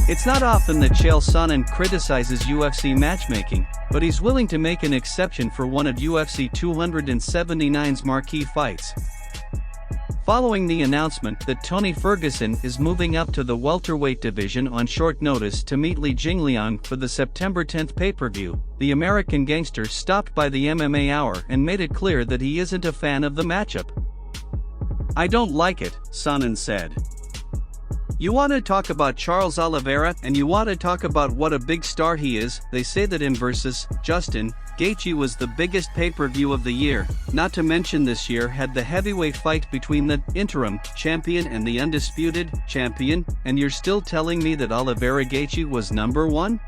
It's not often that Chael Sonnen criticizes UFC matchmaking, but he's willing to make an exception for one of UFC 279's marquee fights. Following the announcement that Tony Ferguson is moving up to the welterweight division on short notice to meet Li Jingliang for the September 10th pay-per-view, the American Gangster stopped by the MMA Hour and made it clear that he isn't a fan of the matchup. "I don't like it," Sonnen said. "You want to talk about Charles Oliveira and you want to talk about what a big star he is. They say that him versus Justin Gaethje was the biggest pay-per-view of the year, not to mention this year had the heavyweight fight between the interim champion and the undisputed champion, and you're still telling me that Oliveira-Gaethje was number one?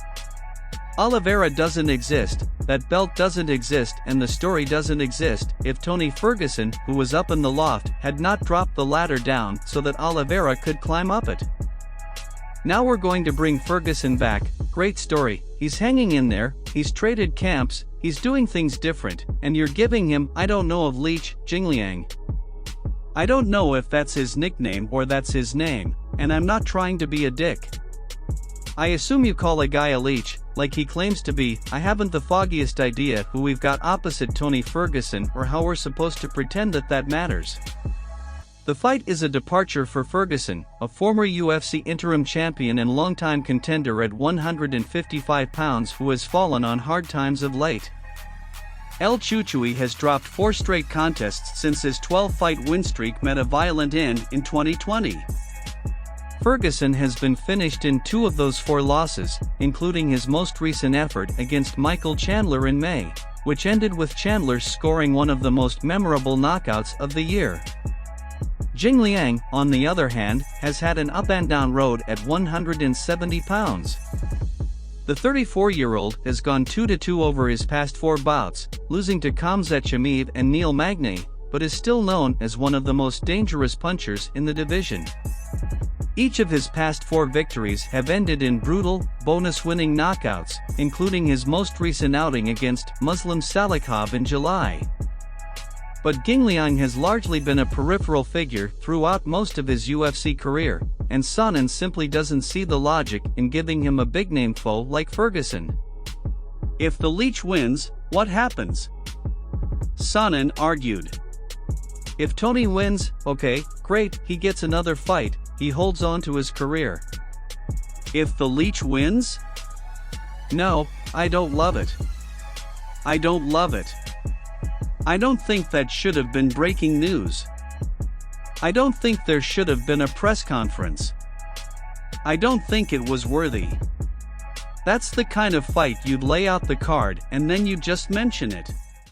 Oliveira doesn't exist, that belt doesn't exist, and the story doesn't exist if Tony Ferguson, who was up in the loft, had not dropped the ladder down so that Oliveira could climb up it. Now we're going to bring Ferguson back. Great story, he's hanging in there, he's traded camps, he's doing things different, and you're giving him, I don't know, of Li Jingliang. I don't know if that's his nickname or that's his name, and I'm not trying to be a dick. I assume you call a guy a leech, like he claims to be. I haven't the foggiest idea who we've got opposite Tony Ferguson or how we're supposed to pretend that that matters." The fight is a departure for Ferguson, a former UFC interim champion and longtime contender at 155 pounds who has fallen on hard times of late. El Chuchui has dropped 4 straight contests since his 12-fight win streak met a violent end in 2020. Ferguson has been finished in 2 of those 4 losses, including his most recent effort against Michael Chandler in May, which ended with Chandler scoring one of the most memorable knockouts of the year. Jingliang, on the other hand, has had an up-and-down road at 170 pounds. The 34-year-old has gone 2-2 over his past 4 bouts, losing to Khamzat Chimaev and Neil Magny, but is still known as one of the most dangerous punchers in the division. Each of his past 4 victories have ended in brutal, bonus-winning knockouts, including his most recent outing against Muslim Salikhov in July. But Jingliang has largely been a peripheral figure throughout most of his UFC career, and Sonnen simply doesn't see the logic in giving him a big-name foe like Ferguson. "If the leech wins, what happens?" Sonnen argued. "If Tony wins, okay, great, he gets another fight, he holds on to his career. If the leech wins? No, I don't love it. I don't love it. I don't think that should have been breaking news. I don't think there should have been a press conference. I don't think it was worthy. That's the kind of fight you'd lay out the card and then you just mention it.